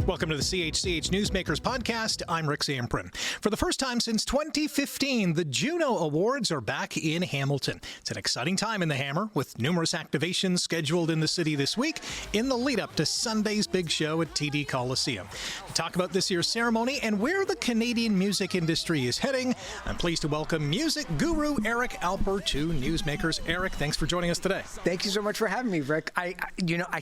Welcome to the CHCH Newsmakers podcast. I'm Rick Zamperin. For the first time since 2015, the Juno Awards are back in Hamilton. It's an exciting time in the Hammer, with numerous activations scheduled in the city this week in the lead-up to Sunday's big show at TD Coliseum. To talk about this year's ceremony and where the Canadian music industry is heading, I'm pleased to welcome music guru Eric Alper to Newsmakers. Eric, thanks for joining us today. Thank you so much for having me, Rick. I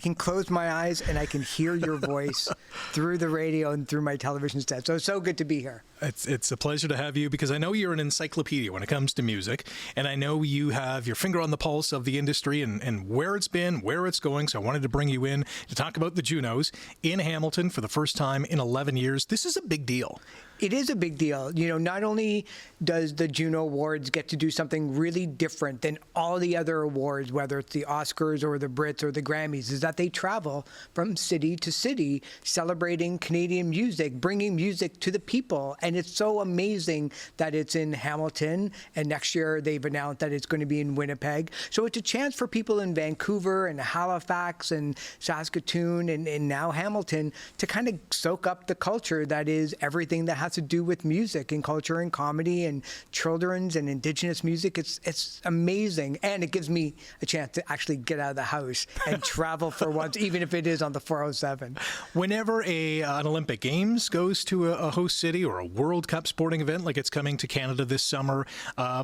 can close my eyes and I can hear your voice through the radio and through my television set. So it's so good to be here. It's a pleasure to have you because I know you're an encyclopedia when it comes to music, and I know you have your finger on the pulse of the industry and where it's been, where it's going. So I wanted to bring you in to talk about the Junos in Hamilton for the first time in 11 years. This is a big deal. It is a big deal. Not only does the Juno Awards get to do something really different than all the other awards, whether it's the Oscars or the Brits or the Grammys, is that they travel from city to city celebrating Canadian music, bringing music to the people. And it's so amazing that it's in Hamilton, and next year they've announced that it's going to be in Winnipeg. So it's a chance for people in Vancouver and Halifax and Saskatoon and now Hamilton to kind of soak up the culture that is everything that has to do with music and culture and comedy and children's and Indigenous music. It's amazing, and it gives me a chance to actually get out of the house and travel for once, even if it is on the 407. Whenever an Olympic Games goes to a host city, or a World Cup sporting event like it's coming to Canada this summer,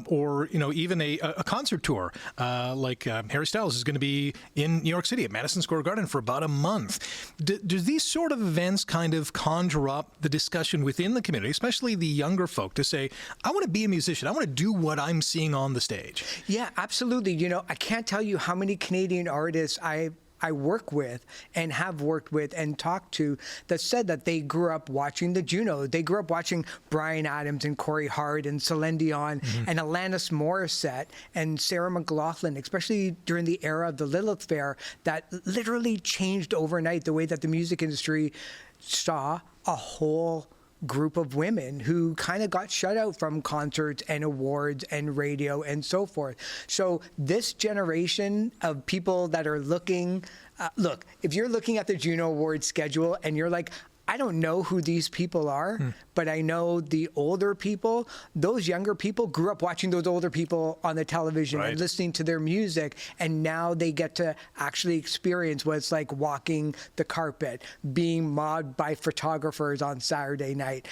or even a concert tour like Harry Styles is going to be in New York City at Madison Square Garden for about a month. Do these sort of events kind of conjure up the discussion within the community, especially the younger folk, to say, I want to be a musician, I want to do what I'm seeing on the stage? Yeah, absolutely. I can't tell you how many Canadian artists I work with and have worked with and talked to that said that they grew up watching the Juno. They grew up watching Bryan Adams and Corey Hart and Celine Dion and Alanis Morissette and Sarah McLachlan, especially during the era of the Lilith Fair, that literally changed overnight the way that the music industry saw a whole group of women who kind of got shut out from concerts and awards and radio and so forth. So this generation of people that are looking, look, if you're looking at the Juno Awards schedule and you're like, I don't know who these people are, but I know the older people. Those younger people grew up watching those older people on the television and listening to their music, and now they get to actually experience what it's like walking the carpet, being mobbed by photographers on Saturday night,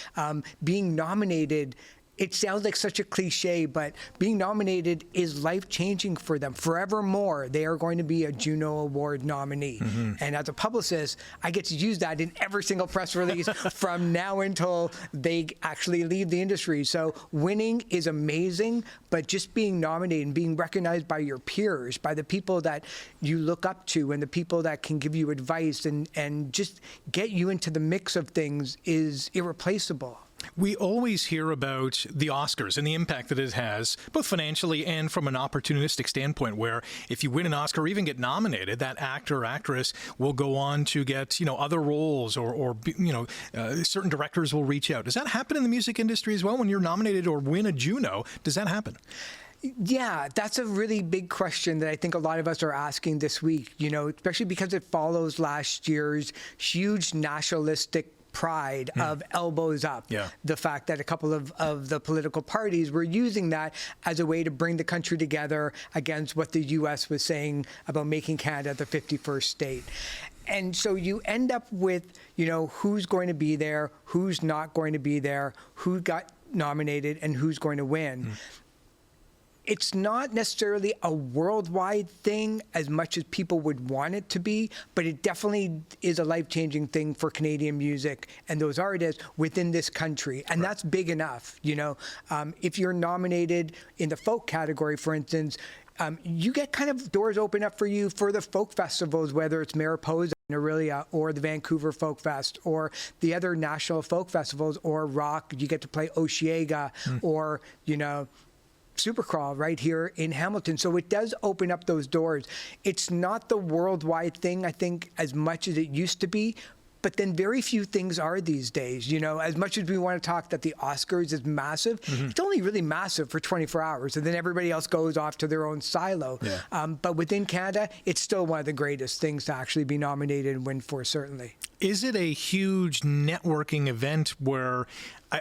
being nominated. It sounds like such a cliche, but being nominated is life-changing for them. Forevermore, they are going to be a Juno Award nominee. And as a publicist, I get to use that in every single press release from now until they actually leave the industry. So winning is amazing, but just being nominated and being recognized by your peers, by the people that you look up to and the people that can give you advice and just get you into the mix of things is irreplaceable. We always hear about the Oscars and the impact that it has, both financially and from an opportunistic standpoint, where if you win an Oscar or even get nominated, that actor or actress will go on to get, other roles or certain directors will reach out. Does that happen in the music industry as well? When you're nominated or win a Juno, does that happen? Yeah, that's a really big question that I think a lot of us are asking this week, especially because it follows last year's huge nationalistic pride of elbows up. The fact that a couple of the political parties were using that as a way to bring the country together against what the U.S. was saying about making Canada the 51st state. And so you end up with, who's going to be there, who's not going to be there, who got nominated, and who's going to win. It's not necessarily a worldwide thing as much as people would want it to be, but it definitely is a life-changing thing for Canadian music and those artists within this country. And that's big enough, If you're nominated in the folk category, for instance, you get kind of doors open up for you for the folk festivals, whether it's Mariposa in Orillia or the Vancouver Folk Fest or the other national folk festivals or rock. You get to play Osheaga or, Supercrawl right here in Hamilton. So it does open up those doors. It's not the worldwide thing, I think, as much as it used to be, but then very few things are these days. As much as we want to talk that the Oscars is massive, it's only really massive for 24 hours, and then everybody else goes off to their own silo. Yeah. But within Canada, it's still one of the greatest things to actually be nominated and win for, certainly. Is it a huge networking event where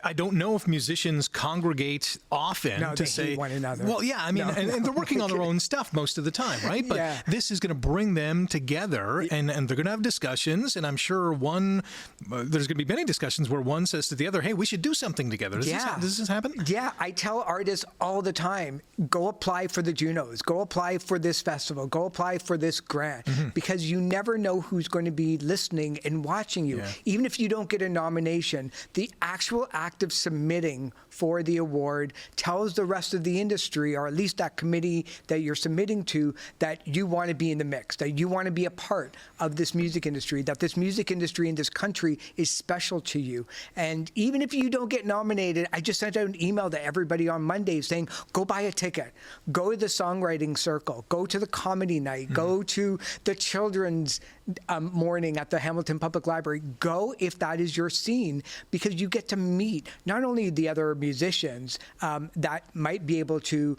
I don't know if musicians congregate often No, to they say hate one another. Well, yeah, I mean, and they're working on their own stuff most of the time, right? But Yeah. this is going to bring them together, and they're going to have discussions. And I'm sure there's going to be many discussions where one says to the other, "Hey, we should do something together." Does this happen? Yeah, I tell artists all the time, go apply for the Junos, go apply for this festival, go apply for this grant, because you never know who's going to be listening and watching you. Yeah. Even if you don't get a nomination, the actual act of submitting for the award tells the rest of the industry, or at least that committee that you're submitting to, that you want to be in the mix, that you want to be a part of this music industry, that this music industry in this country is special to you. And even if you don't get nominated, I just sent out an email to everybody on Monday saying, go buy a ticket, go to the songwriting circle, go to the comedy night, go to the children's morning at the Hamilton Public Library. Go if that is your scene, because you get to meet not only the other musicians that might be able to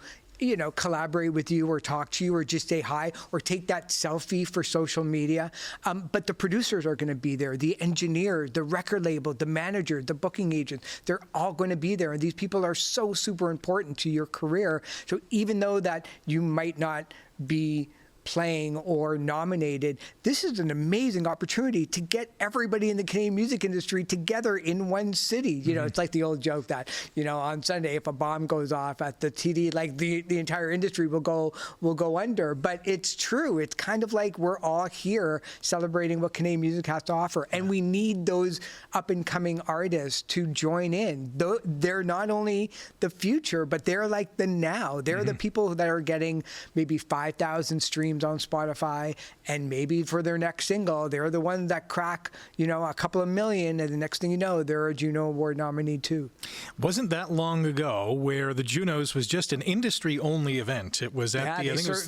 collaborate with you or talk to you or just say hi or take that selfie for social media. But the producers are going to be there, the engineers, the record label, the manager, the booking agent, they're all going to be there. And these people are so super important to your career. So even though that you might not be playing or nominated, this is an amazing opportunity to get everybody in the Canadian music industry together in one city. It's like the old joke that, on Sunday, if a bomb goes off at the TD, like the entire industry will go under. But it's true. It's kind of like we're all here celebrating what Canadian music has to offer. And we need those up and coming artists to join in. They're not only the future, but they're like the now. They're the people that are getting maybe 5,000 streams on Spotify, and maybe for their next single, they're the ones that crack, a couple of million, and the next thing you know, they're a Juno Award nominee too. Wasn't that long ago where the Junos was just an industry-only event? It was at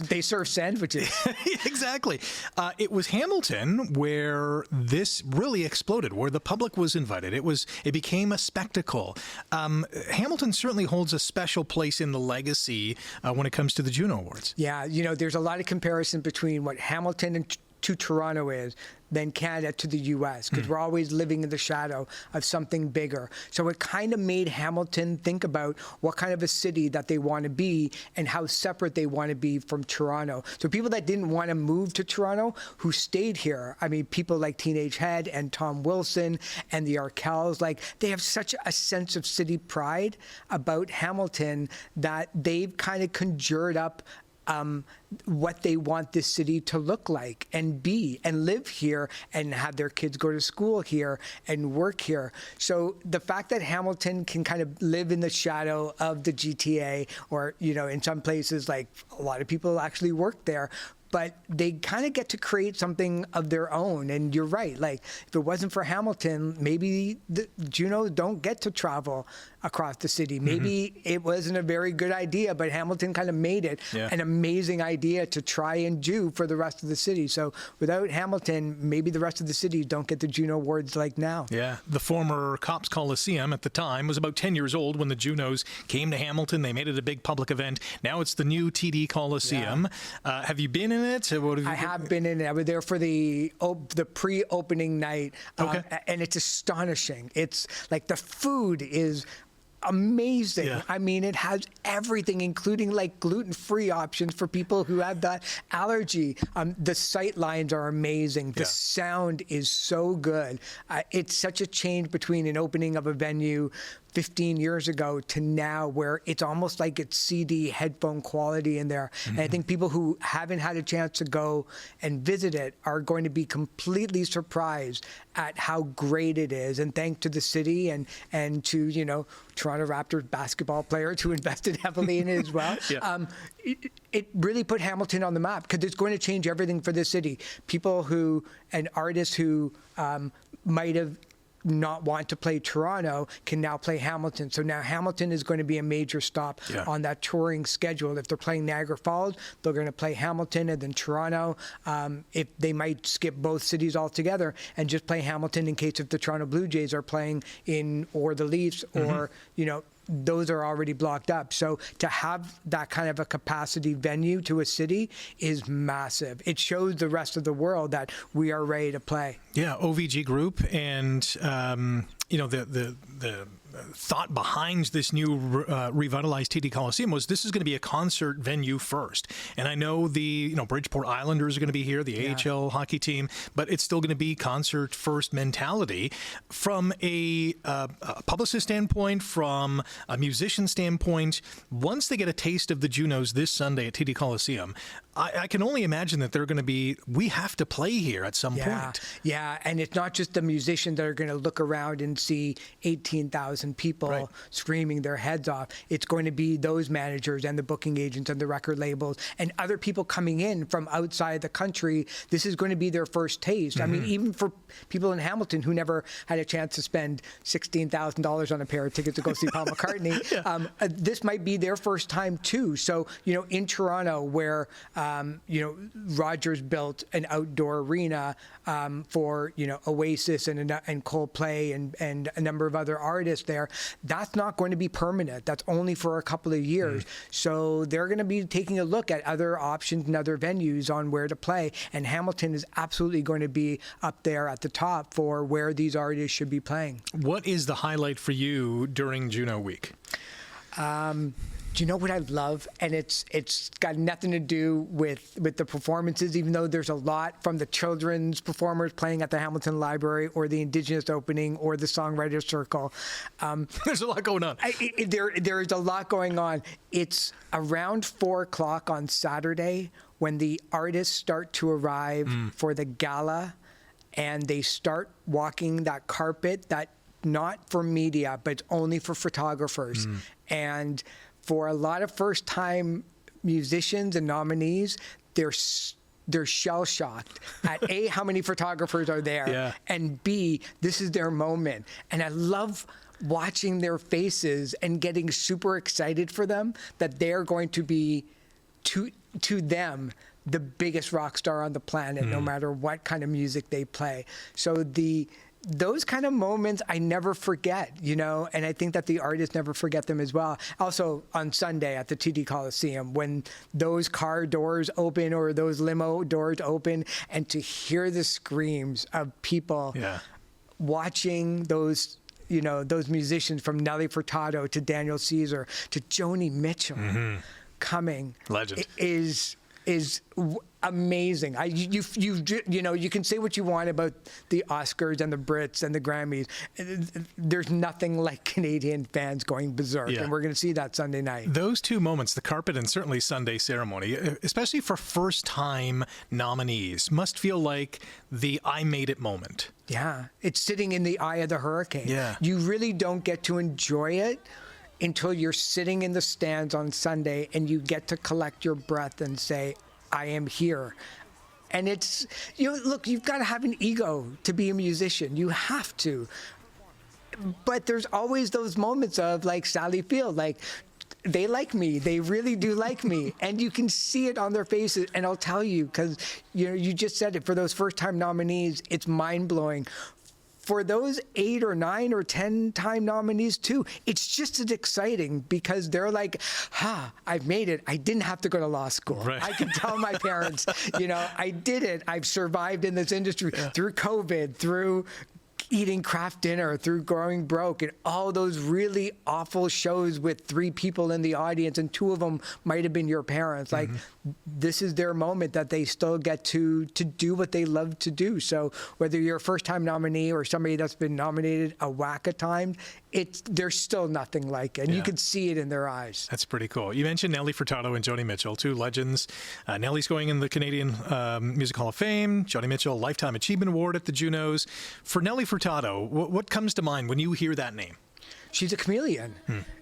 they serve sandwiches. Exactly. It was Hamilton where this really exploded, where the public was invited. It became a spectacle. Hamilton certainly holds a special place in the legacy when it comes to the Juno Awards. Yeah, there's a lot of comparison between what Hamilton to Toronto is than Canada to the U.S., because we're always living in the shadow of something bigger. So it kind of made Hamilton think about what kind of a city that they want to be and how separate they want to be from Toronto. So people that didn't want to move to Toronto, who stayed here, I mean, people like Teenage Head and Tom Wilson and the Arkells, like, they have such a sense of city pride about Hamilton that they've kind of conjured up what they want this city to look like and be and live here and have their kids go to school here and work here. So the fact that Hamilton can kind of live in the shadow of the GTA, or, in some places, like, a lot of people actually work there, but they kind of get to create something of their own. And you're right, like, if it wasn't for Hamilton, maybe the Junos don't get to travel across the city. Maybe it wasn't a very good idea, but Hamilton kind of made it an amazing idea to try and do for the rest of the city. So without Hamilton, maybe the rest of the cities don't get the Juno Awards like now. Yeah, the former TD Coliseum at the time was about 10 years old when the Junos came to Hamilton. They made it a big public event. Now it's the new TD Coliseum. Yeah. Have you been in it? I have been in it. I was there for the pre-opening night, and it's astonishing. It's like the food is amazing. Yeah. I mean, it has everything, including like gluten-free options for people who have that allergy. The sight lines are amazing. The sound is so good. It's such a change between an opening of a venue 15 years ago to now, where it's almost like it's CD headphone quality in there. And I think people who haven't had a chance to go and visit it are going to be completely surprised at how great it is. And thanks to the city and to, Toronto Raptors basketball players who invested heavily in it as well. It really put Hamilton on the map, because it's going to change everything for this city. People and artists who might have not want to play Toronto can now play Hamilton. So now Hamilton is going to be a major stop on that touring schedule. If they're playing Niagara Falls, they're going to play Hamilton and then Toronto. If they might skip both cities altogether and just play Hamilton in case if the Toronto Blue Jays are playing or the Leafs or, those are already blocked up. So to have that kind of a capacity venue to a city is massive. It shows the rest of the world that we are ready to play. Yeah, OVG Group and, the thought behind this new revitalized TD Coliseum was this is going to be a concert venue first. And I know the Bridgeport Islanders are going to be here, the AHL hockey team, but it's still going to be concert first mentality. From a publicist standpoint, from a musician standpoint, once they get a taste of the Junos this Sunday at TD Coliseum, I can only imagine that they're going to we have to play here at some point. Yeah, and it's not just the musicians that are going to look around and see 18,000 people screaming their heads off. It's going to be those managers and the booking agents and the record labels and other people coming in from outside the country. This is going to be their first taste. I mean, even for people in Hamilton who never had a chance to spend $16,000 on a pair of tickets to go see Paul McCartney, this might be their first time too. So, in Toronto where Rogers built an outdoor arena for Oasis and Coldplay and a number of other artists there. That's not going to be permanent. That's only for a couple of years. So they're going to be taking a look at other options and other venues on where to play. And Hamilton is absolutely going to be up there at the top for where these artists should be playing. What is the highlight for you during Juno Week? Do you know what I love? And it's got nothing to do with the performances, even though there's a lot from the children's performers playing at the Hamilton Library or the Indigenous opening or the Songwriters Circle. There's a lot going on. There is a lot going on. It's around 4 o'clock on Saturday when the artists start to arrive for the gala, and they start walking that carpet that not for media, but it's only for photographers. And for a lot of first-time musicians and nominees, they're shell-shocked at A, how many photographers are there, and B, this is their moment. And I love watching their faces and getting super excited for them that they're going to be, to them, the biggest rock star on the planet, no matter what kind of music they play. So those kind of moments I never forget, and I think that the artists never forget them as well. Also on Sunday at the TD Coliseum, when those car doors open or those limo doors open, and to hear the screams of people watching those, those musicians from Nelly Furtado to Daniel Caesar to Joni Mitchell coming. Legend. Is amazing. You can say what you want about the Oscars and the Brits and the Grammys. There's nothing like Canadian fans going berserk, and we're going to see that Sunday night. Those two moments, the carpet and certainly Sunday ceremony, especially for first-time nominees, must feel like the I made it moment. Yeah, it's sitting in the eye of the hurricane. Yeah. You really don't get to enjoy it until you're sitting in the stands on Sunday and you get to collect your breath and say, I am here. And it's, look, you've got to have an ego to be a musician. You have to. But there's always those moments of like Sally Field, like they like me. They really do like me. And you can see it on their faces. And I'll tell you, because you just said it, for those first-time nominees, it's mind-blowing. For those 8 or 9 or 10-time nominees too, it's just as exciting because they're like, I've made it. I didn't have to go to law school. Right. I can tell my parents, I did it. I've survived in this industry through COVID, through eating craft dinner, through growing broke, and all those really awful shows with 3 people in the audience, and 2 of them might have been your parents. Like, this is their moment that they still get to do what they love to do. So whether you're a first-time nominee or somebody that's been nominated a whack of times, there's still nothing like it. And you can see it in their eyes. That's pretty cool. You mentioned Nelly Furtado and Joni Mitchell, 2 legends. Nelly's going in the Canadian Music Hall of Fame. Joni Mitchell, Lifetime Achievement Award at the Junos. For Nelly Furtado, what comes to mind when you hear that name? She's a chameleon.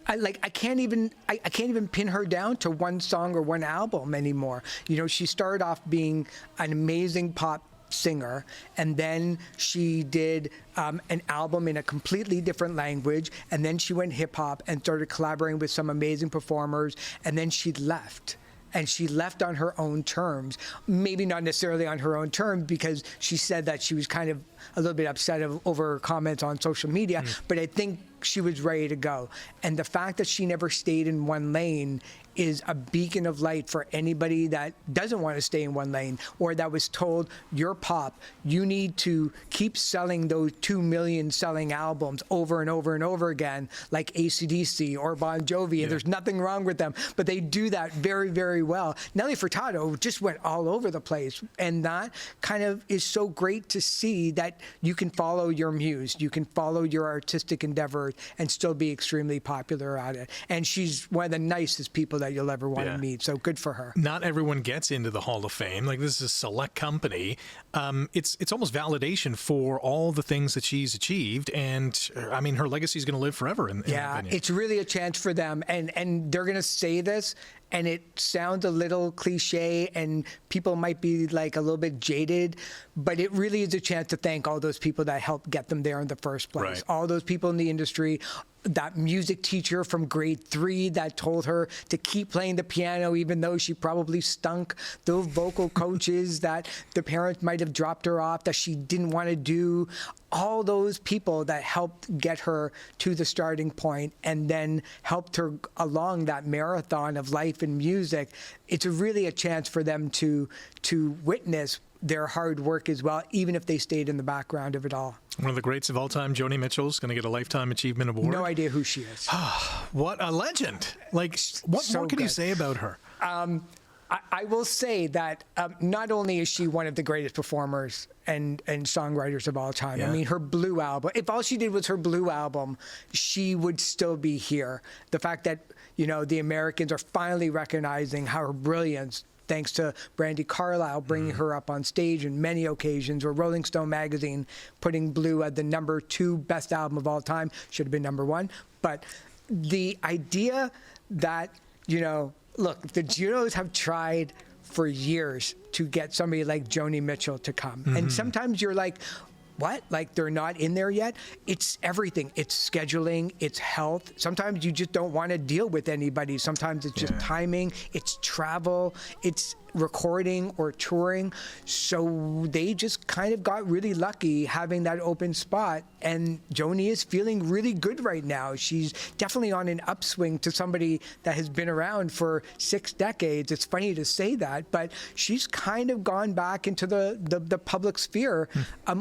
I can't even pin her down to one song or one album anymore. She started off being an amazing pop singer, and then she did an album in a completely different language, and then she went hip hop and started collaborating with some amazing performers, and then she left. And she left on her own terms, maybe not necessarily on her own terms, because she said that she was kind of a little bit upset over her comments on social media, but I think she was ready to go. And the fact that she never stayed in one lane is a beacon of light for anybody that doesn't want to stay in one lane, or that was told, you're pop, you need to keep selling those 2 million selling albums over and over and over again, like AC/DC or Bon Jovi, and there's nothing wrong with them, but they do that very, very well. Nelly Furtado just went all over the place, and that kind of is so great to see that you can follow your muse, you can follow your artistic endeavors and still be extremely popular at it. And she's one of the nicest people that you'll ever want to meet. So good for her. Not everyone gets into the Hall of Fame. Like, this is a select company. It's almost validation for all the things that she's achieved. And I mean, her legacy is going to live forever. In my opinion. It's really a chance for them. And they're going to say this, and it sounds a little cliche, and people might be like a little bit jaded, but it really is a chance to thank all those people that helped get them there in the first place. Right. All those people in the industry, that music teacher from grade 3 that told her to keep playing the piano even though she probably stunk, those vocal coaches that the parents might have dropped her off that she didn't want to do, all those people that helped get her to the starting point and then helped her along that marathon of life and music. It's really a chance for them to witness their hard work as well, even if they stayed in the background of it all. One of the greats of all time, Joni Mitchell's going to get a Lifetime Achievement Award. No idea who she is. What a legend. Like, what more can you say about her? I will say that not only is she one of the greatest performers and songwriters of all time. I mean, her Blue album, if all she did was her Blue album, she would still be here. The fact that, the Americans are finally recognizing her brilliance, thanks to Brandi Carlile bringing her up on stage in many occasions, or Rolling Stone magazine putting Blue as the #2 best album of all time. Should have been #1. But the idea that, look, the Junos have tried for years to get somebody like Joni Mitchell to come. And sometimes you're like, what? Like, they're not in there yet? It's everything. It's scheduling. It's health. Sometimes you just don't want to deal with anybody. Sometimes it's just timing. It's travel. It's recording or touring. So they just kind of got really lucky having that open spot. And Joni is feeling really good right now. She's definitely on an upswing to somebody that has been around for 6 decades. It's funny to say that, but she's kind of gone back into the public sphere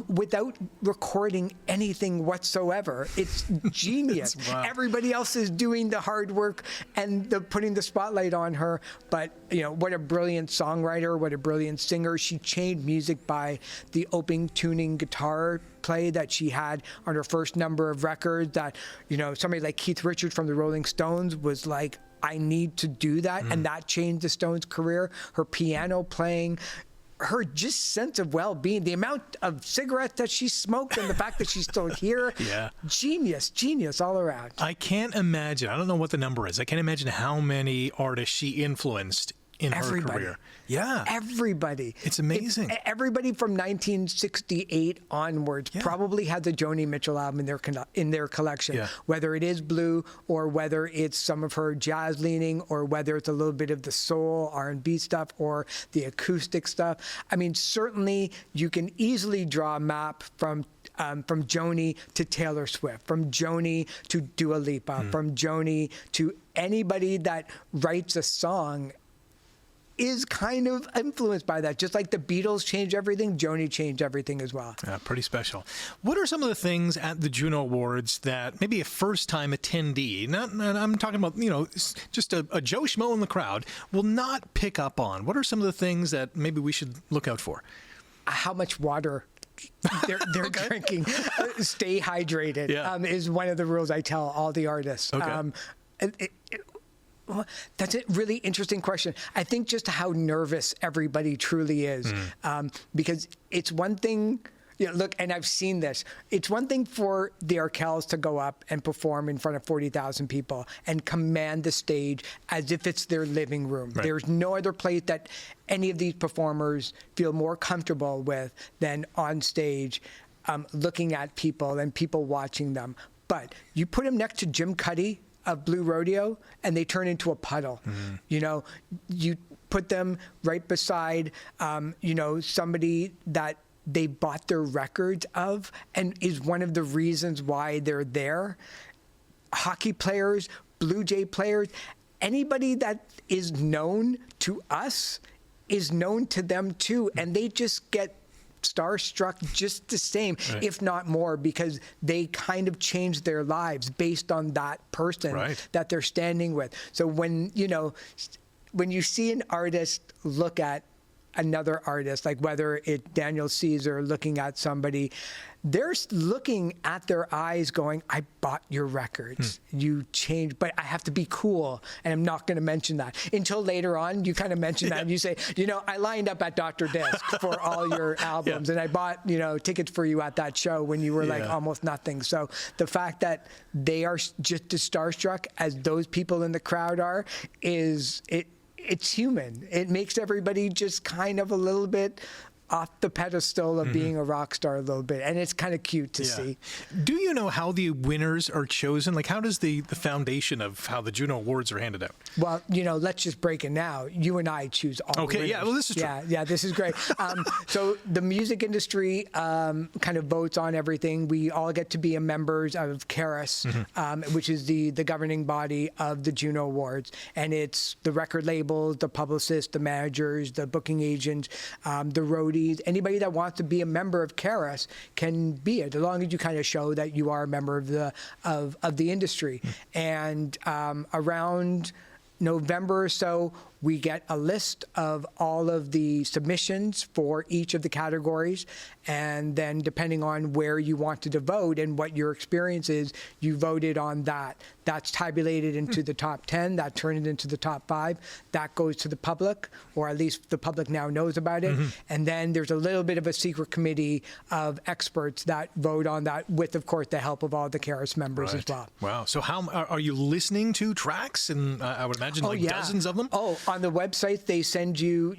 without recording anything whatsoever. It's genius. Wow. Everybody else is doing the hard work and putting the spotlight on her. But, what a brilliant songwriter, what a brilliant singer. She changed music by the opening tuning guitar play that she had on her first number of records that, somebody like Keith Richards from the Rolling Stones was like, I need to do that. And that changed the Stones' career. Her piano playing, her just sense of well-being, the amount of cigarettes that she smoked and the fact that she's still here. Genius all around. I can't imagine. I don't know what the number is. I can't imagine how many artists she influenced in her career. Yeah. Everybody. It's amazing. Everybody from 1968 onwards probably had the Joni Mitchell album in their collection, whether it is Blue or whether it's some of her jazz leaning or whether it's a little bit of the soul, R&B stuff or the acoustic stuff. I mean, certainly you can easily draw a map from Joni to Taylor Swift, from Joni to Dua Lipa, from Joni to anybody that writes a song is kind of influenced by that. Just like the Beatles changed everything, Joni changed everything as well. Yeah, pretty special. What are some of the things at the Juno Awards that maybe a first-time attendee, I'm talking about, just a Joe Schmo in the crowd, will not pick up on? What are some of the things that maybe we should look out for? How much water they're drinking. Stay hydrated is one of the rules I tell all the artists. That's a really interesting question. I think just how nervous everybody truly is, because it's one thing. Yeah, look, and I've seen this. It's one thing for the Arkells to go up and perform in front of 40,000 people and command the stage as if it's their living room. Right. There's no other place that any of these performers feel more comfortable with than on stage, looking at people and people watching them. But you put them next to Jim Cuddy of Blue Rodeo, and they turn into a puddle. You know, you put them right beside, somebody that they bought their records of and is one of the reasons why they're there. Hockey players, Blue Jay players, anybody that is known to us is known to them too, and they just get starstruck just the same, right, if not more, because they kind of changed their lives based on that person, right, that they're standing with. So when you see an artist look at another artist, like whether it's Daniel Caesar looking at somebody, they're looking at their eyes going, I bought your records. You changed, but I have to be cool, and I'm not going to mention that. Until later on, you kind of mention that, and you say, I lined up at Dr. Disc for all your albums, and I bought, tickets for you at that show when you were like almost nothing. So the fact that they are just as starstruck as those people in the crowd are, it's human. It makes everybody just kind of a little bit off the pedestal of being a rock star a little bit, and it's kind of cute to see. Do you know how the winners are chosen? Like, how does the foundation of how the Juno Awards are handed out? Well, let's just break it now. You and I choose all the winners. Yeah, well, this is true. Yeah, this is great. So the music industry kind of votes on everything. We all get to be members of CARAS, which is the governing body of the Juno Awards, and it's the record labels, the publicists, the managers, the booking agents, the roadies. Anybody that wants to be a member of CARAS can be it, as long as you kind of show that you are a member of the industry. And around November or so, we get a list of all of the submissions for each of the categories, and then depending on where you wanted to vote and what your experience is, you voted on that. That's tabulated into the top 10, that turned into the top 5. That goes to the public, or at least the public now knows about it. And then there's a little bit of a secret committee of experts that vote on that with, of course, the help of all the CARAS members as well. Wow. So how are you listening to tracks? And I would imagine dozens of them? On the website, they send you,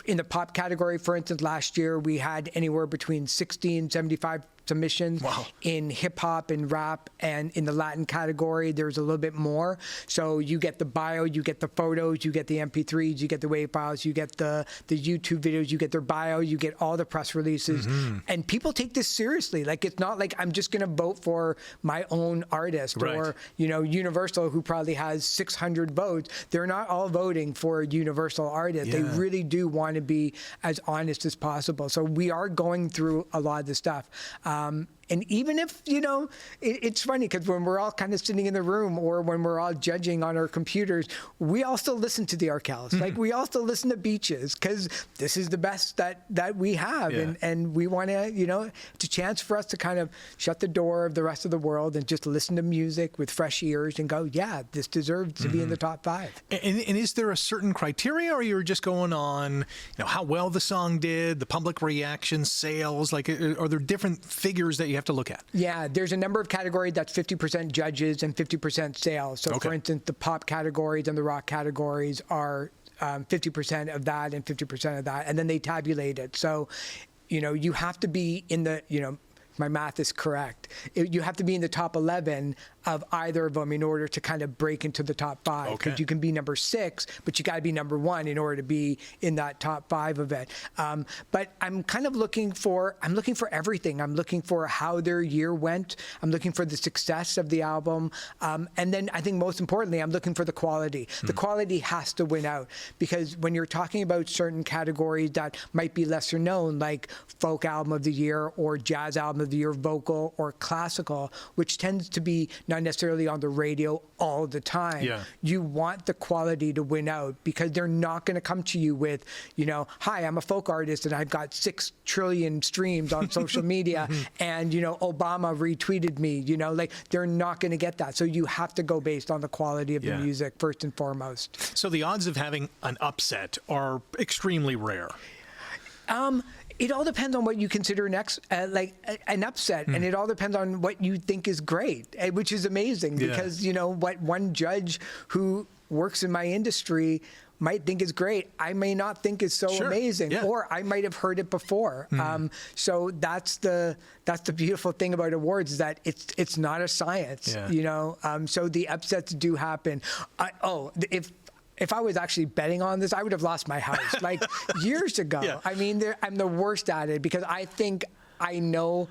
in the pop category, for instance, last year we had anywhere between 60 and 75 submissions. Wow. In hip hop and rap, and in the Latin category, there's a little bit more. So you get the bio, you get the photos, you get the MP3s, you get the WAV files, you get the YouTube videos, you get their bio, you get all the press releases. And people take this seriously. Like, it's not like I'm just going to vote for my own artist, right, or, Universal, who probably has 600 votes. They're not all voting for a Universal artist. They really do want to be as honest as possible. So we are going through a lot of the stuff. And even if, it's funny because when we're all kind of sitting in the room, or when we're all judging on our computers, we all still listen to the Arkells. Like, we all still listen to Beaches, because this is the best that we have. And we want to, it's a chance for us to kind of shut the door of the rest of the world and just listen to music with fresh ears and go, yeah, this deserves to be in the top 5. And is there a certain criteria, or you're just going on, how well the song did, the public reaction, sales? Like, are there different figures that you have to look at? Yeah, there's a number of categories that's 50% judges and 50% sales. So, for instance, the pop categories and the rock categories are 50% of that and 50% of that, and then they tabulate it. So, you have to be in the, my math is correct. You have to be in the top 11 of either of them in order to kind of break into the top 5. Because you can be number 6, but you got to be number 1 in order to be in that top 5 of it. But I'm kind of looking for everything. I'm looking for how their year went. I'm looking for the success of the album. And then I think most importantly, I'm looking for the quality. The quality has to win out, because when you're talking about certain categories that might be lesser known, like folk album of the year or jazz album of the year, vocal or classical, which tends to be not necessarily on the radio all the time. You want the quality to win out, because they're not going to come to you with, hi, I'm a folk artist and I've got 6 trillion streams on social media and, Obama retweeted me, like, they're not going to get that. So you have to go based on the quality of the music first and foremost. So the odds of having an upset are extremely rare. It all depends on what you consider an upset, and it all depends on what you think is great, which is amazing because, what one judge who works in my industry might think is great, I may not think is so amazing, or I might have heard it before. So that's the beautiful thing about awards, is that it's not a science, so the upsets do happen. If I was actually betting on this, I would have lost my house like years ago. I mean, I'm the worst at it because I think I know,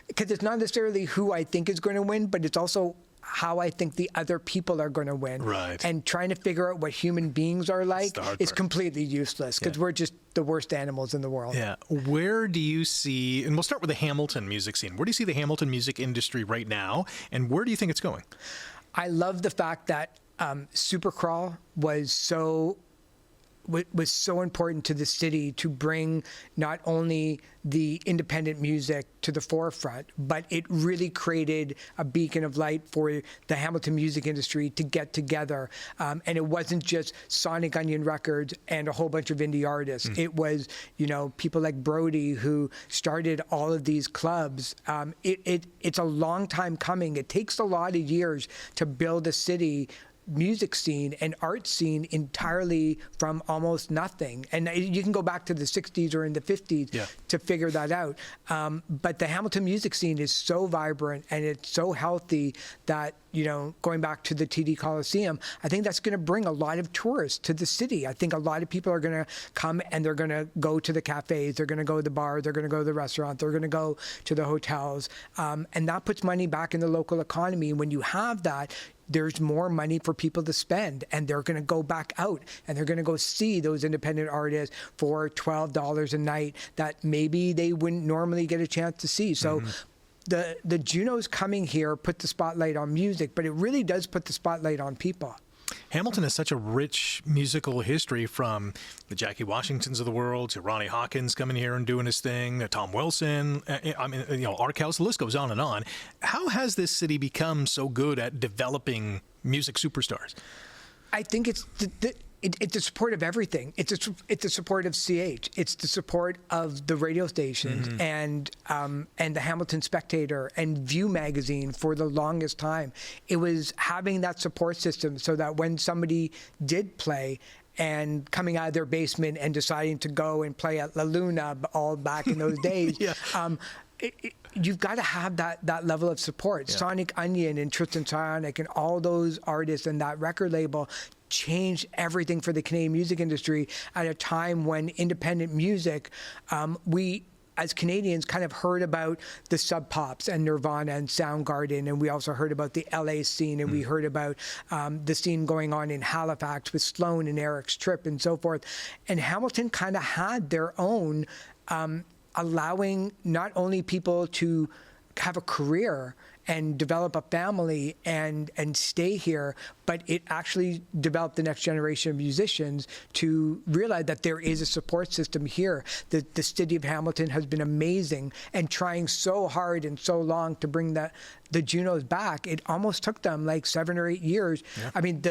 because it's not necessarily who I think is going to win, but it's also how I think the other people are going to win. Right. And trying to figure out what human beings are like is completely useless because we're just the worst animals in the world. Yeah. Where do you see, and we'll start with the Hamilton music scene. Where do you see the Hamilton music industry right now, and where do you think it's going? I love the fact that Supercrawl was so important to the city to bring not only the independent music to the forefront, but it really created a beacon of light for the Hamilton music industry to get together. And it wasn't just Sonic Unyon Records and a whole bunch of indie artists. It was, people like Brody who started all of these clubs. It's a long time coming. It takes a lot of years to build a city music scene and art scene entirely from almost nothing. And you can go back to the 60s or in the 50s to figure that out. But the Hamilton music scene is so vibrant and it's so healthy that, going back to the TD Coliseum, I think that's going to bring a lot of tourists to the city. I think a lot of people are going to come and they're going to go to the cafes, they're going to go to the bar, they're going to go to the restaurant, they're going to go to the hotels. And that puts money back in the local economy. When you have that, there's more money for people to spend, and they're going to go back out and they're going to go see those independent artists for $12 a night that maybe they wouldn't normally get a chance to see. So the Junos coming here put the spotlight on music, but it really does put the spotlight on people. Hamilton has such a rich musical history, from the Jackie Washingtons of the world to Ronnie Hawkins coming here and doing his thing, Tom Wilson, Ark House, the list goes on and on. How has this city become so good at developing music superstars? I think it's the support of everything. It's the support of CH. It's the support of the radio stations and the Hamilton Spectator and View magazine for the longest time. It was having that support system so that when somebody did play and coming out of their basement and deciding to go and play at La Luna all back in those days, you've got to have that level of support. Sonic Unyon and Tristan Psionic and all those artists and that record label changed everything for the Canadian music industry at a time when independent music, we as Canadians kind of heard about the Sub Pops and Nirvana and Soundgarden, and we also heard about the LA scene, and we heard about the scene going on in Halifax with Sloan and Eric's Trip and so forth. And Hamilton kind of had their own, allowing not only people to have a career and develop a family and stay here, but it actually developed the next generation of musicians to realize that there is a support system here. The city of Hamilton has been amazing and trying so hard and so long to bring the Junos back. It almost took them like 7 or 8 years. I mean,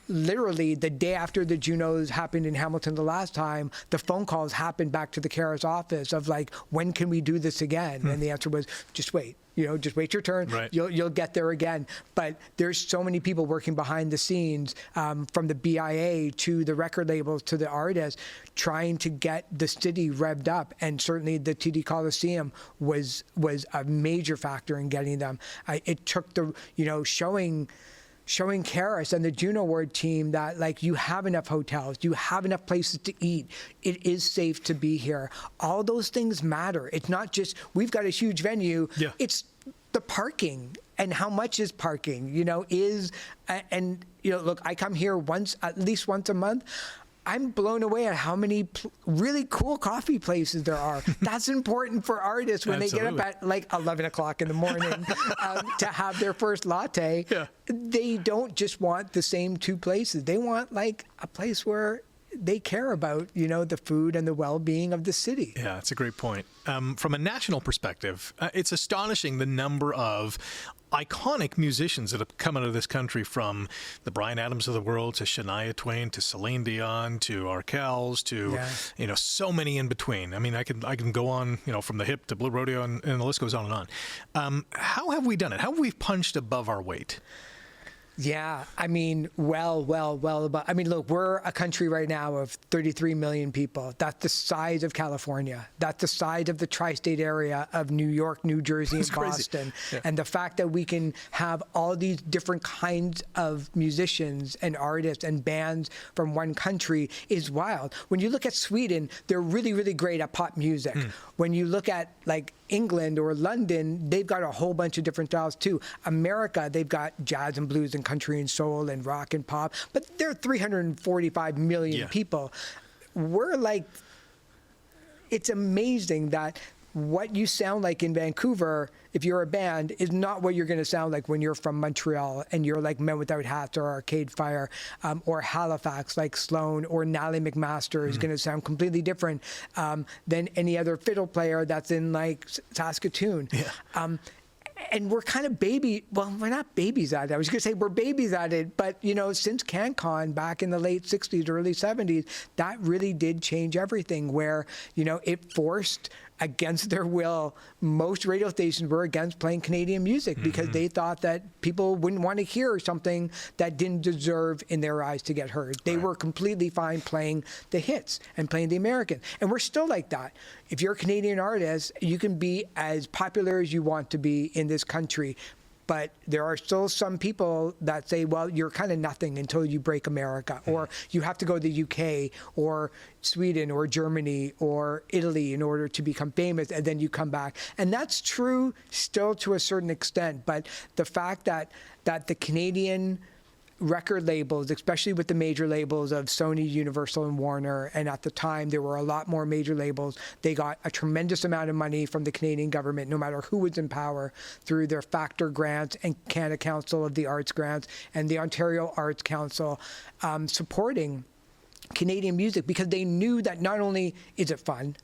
literally the day after the Junos happened in Hamilton the last time, the phone calls happened back to the Caris office of like, when can we do this again? And the answer was, just wait. Just wait your turn. Right. You'll get there again. But there's so many people working behind the scenes, from the BIA to the record labels to the artists, trying to get the city revved up. And certainly the TD Coliseum was a major factor in getting them. It took the showing Caris and the Juno Award team that, like, you have enough hotels, you have enough places to eat, it is safe to be here. All those things matter. It's not just, we've got a huge venue, it's the parking and how much is parking, look, I come here at least once a month. I'm blown away at how many really cool coffee places there are. That's important for artists when they get up at like 11 o'clock in the morning to have their first latte. They don't just want the same 2 places. They want like a place where they care about, the food and the well-being of the city. Yeah, that's a great point. From a national perspective, it's astonishing the number of iconic musicians that have come out of this country, from the Bryan Adams of the world to Shania Twain to Celine Dion to Arkells to so many in between. I mean, I can go on, from the hip to Blue Rodeo, and the list goes on and on. How have we done it? How have we punched above our weight? Yeah, I mean, well above. I mean, look, we're a country right now of 33 million people. That's the size of California. That's the size of the tri-state area of New York, New Jersey, and Boston. Yeah. And the fact that we can have all these different kinds of musicians and artists and bands from one country is wild. When you look at Sweden, they're really, really great at pop music. When you look at, like, England or London, they've got a whole bunch of different styles too. America, they've got jazz and blues and country and soul and rock and pop, but they're 345 million people. We're like, it's amazing that what you sound like in Vancouver, if you're a band, is not what you're going to sound like when you're from Montreal and you're like Men Without Hats or Arcade Fire, or Halifax like Sloan, or Nally McMaster is going to sound completely different than any other fiddle player that's in like Saskatoon. And we're kind of we're not babies at it. I was going to say we're babies at it, but, since CanCon back in the late 60s, early 70s, that really did change everything, where, it forced, against their will, most radio stations were against playing Canadian music because they thought that people wouldn't want to hear something that didn't deserve, in their eyes, to get heard. They were completely fine playing the hits and playing the American. And we're still like that. If you're a Canadian artist, you can be as popular as you want to be in this country. But there are still some people that say, well, you're kind of nothing until you break America, or you have to go to the UK or Sweden or Germany or Italy in order to become famous, and then you come back. And that's true still to a certain extent. But the fact that the Canadian record labels, especially with the major labels of Sony, Universal, and Warner, and at the time there were a lot more major labels, they got a tremendous amount of money from the Canadian government, no matter who was in power, through their Factor grants and Canada Council of the Arts grants and the Ontario Arts Council, supporting Canadian music, because they knew that not only is it fun,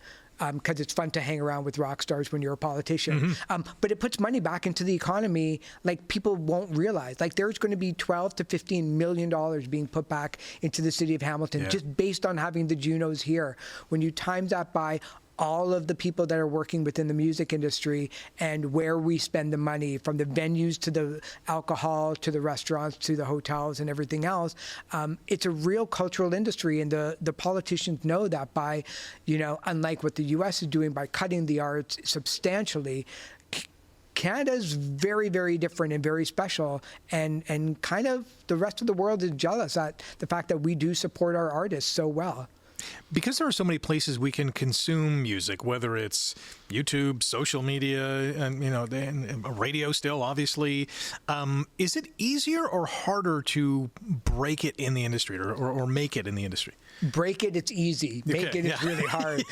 because it's fun to hang around with rock stars when you're a politician. But it puts money back into the economy like people won't realize. Like, there's going to be $12 to $15 million being put back into the city of Hamilton just based on having the Junos here. When you times that by all of the people that are working within the music industry and where we spend the money, from the venues to the alcohol to the restaurants to the hotels and everything else, it's a real cultural industry. And the politicians know that by, unlike what the U.S. is doing by cutting the arts substantially, Canada is very, very different and very special, and kind of the rest of the world is jealous at the fact that we do support our artists so well. Because there are so many places we can consume music, whether it's YouTube, social media, and radio still, obviously, is it easier or harder to break it in the industry or make it in the industry? Break it, it's easy. Make it is really hard.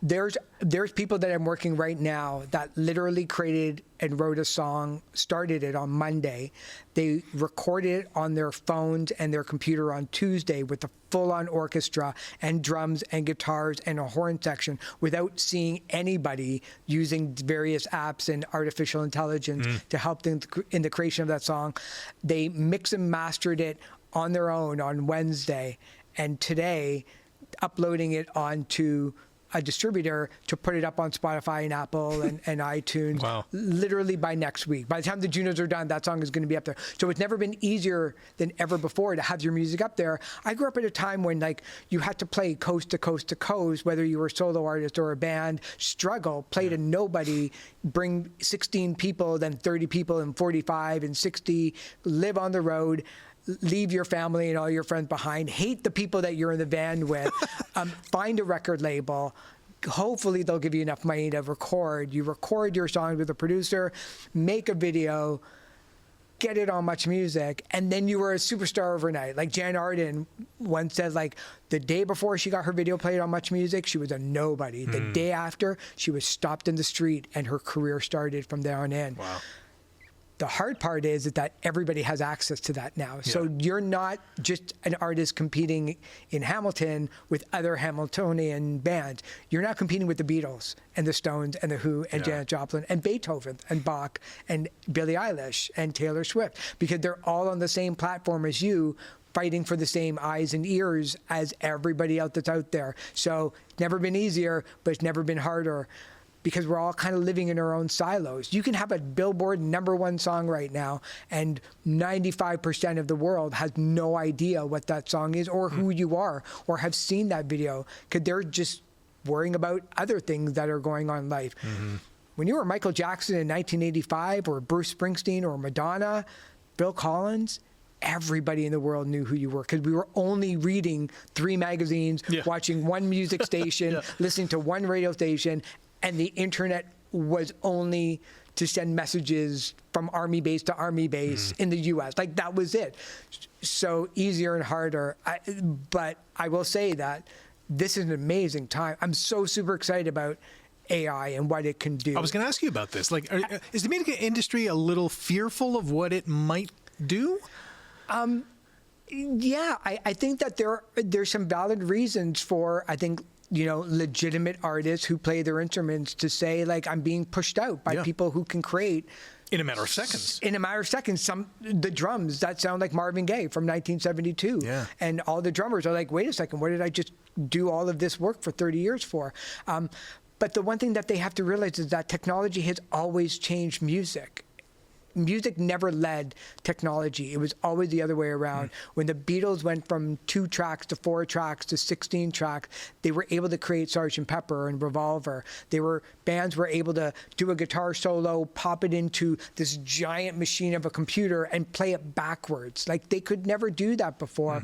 There's people that I'm working right now that literally created and wrote a song, started it on Monday. They recorded it on their phones and their computer on Tuesday with a full-on orchestra and drums and guitars and a horn section without seeing anybody, using various apps and artificial intelligence to help them in the creation of that song. They mix and mastered it on their own on Wednesday, and today uploading it onto a distributor to put it up on Spotify and Apple and iTunes literally by next week. By the time the Junos are done, that song is going to be up there. So it's never been easier than ever before to have your music up there. I grew up at a time when you had to play coast to coast to coast, whether you were a solo artist or a band, struggle, play to nobody, bring 16 people, then 30 people, and 45 and 60, live on the road, leave your family and all your friends behind, hate the people that you're in the van with, find a record label. Hopefully they'll give you enough money to record. You record your song with a producer, make a video, get it on Much Music, and then you were a superstar overnight. Like Jan Arden once said, the day before she got her video played on Much Music, she was a nobody. The day after, she was stopped in the street and her career started from there on in. Wow. The hard part is that everybody has access to that now. So you're not just an artist competing in Hamilton with other Hamiltonian bands. You're now competing with the Beatles and the Stones and the Who and Janis Joplin and Beethoven and Bach and Billie Eilish and Taylor Swift, because they're all on the same platform as you, fighting for the same eyes and ears as everybody else that's out there. So it's never been easier, but it's never been harder, because we're all kind of living in our own silos. You can have a Billboard #1 song right now, and 95% of the world has no idea what that song is or who you are or have seen that video, because they're just worrying about other things that are going on in life. When you were Michael Jackson in 1985, or Bruce Springsteen or Madonna, Bill Collins, everybody in the world knew who you were, because we were only reading 3 magazines, watching 1 music station, listening to 1 radio station, and the internet was only to send messages from army base to army base in the U.S. Like, that was it. So easier and harder. But I will say that this is an amazing time. I'm so super excited about AI and what it can do. I was going to ask you about this. Like, is the media industry a little fearful of what it might do? Yeah, I think that there's some valid reasons for, I think, legitimate artists who play their instruments to say, like, I'm being pushed out by people who can create in a matter of seconds. In a matter of seconds, the drums that sound like Marvin Gaye from 1972. And all the drummers are like, wait a second, what did I just do all of this work for 30 years for? But the one thing that they have to realize is that technology has always changed music. Music never led technology. It was always the other way around. When the Beatles went from 2 tracks to 4 tracks to 16 tracks, they were able to create Sgt. Pepper and Revolver. Bands were able to do a guitar solo, pop it into this giant machine of a computer, and play it backwards. Like, they could never do that before.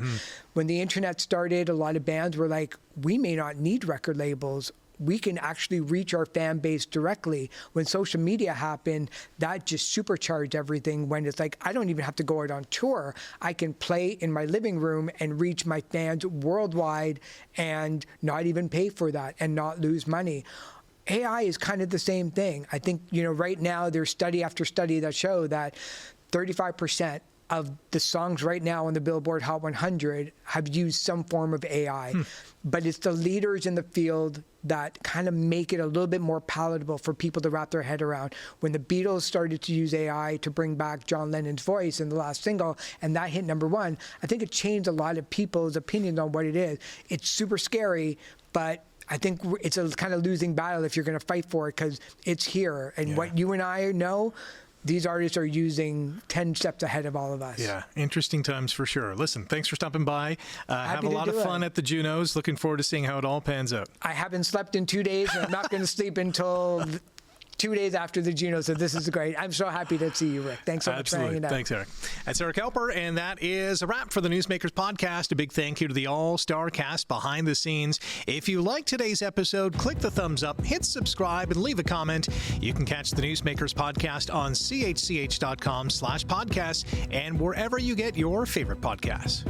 When the internet started, a lot of bands were like, we may not need record labels. We can actually reach our fan base directly. When social media happened, that just supercharged everything, when it's like, I don't even have to go out on tour. I can play in my living room and reach my fans worldwide and not even pay for that and not lose money. AI is kind of the same thing. I think, right now there's study after study that show that 35% of the songs right now on the Billboard Hot 100 have used some form of AI. But it's the leaders in the field that kind of make it a little bit more palatable for people to wrap their head around. When the Beatles started to use AI to bring back John Lennon's voice in the last single, and that hit #1, I think it changed a lot of people's opinions on what it is. It's super scary, but I think it's a kind of losing battle if you're going to fight for it, because it's here. And what you and I know, these artists are using 10 steps ahead of all of us. Yeah, interesting times for sure. Listen, thanks for stopping by. Have a lot of fun at the Junos. Looking forward to seeing how it all pans out. I haven't slept in 2 days, and I'm not going to sleep until 2 days after the Juno, so this is great. I'm so happy to see you, Rick. Thanks so much for hanging out. Thanks, Eric. That's Eric Alper, and that is a wrap for the Newsmakers podcast. A big thank you to the all-star cast behind the scenes. If you like today's episode, click the thumbs up, hit subscribe, and leave a comment. You can catch the Newsmakers podcast on chch.com/podcast and wherever you get your favorite podcasts.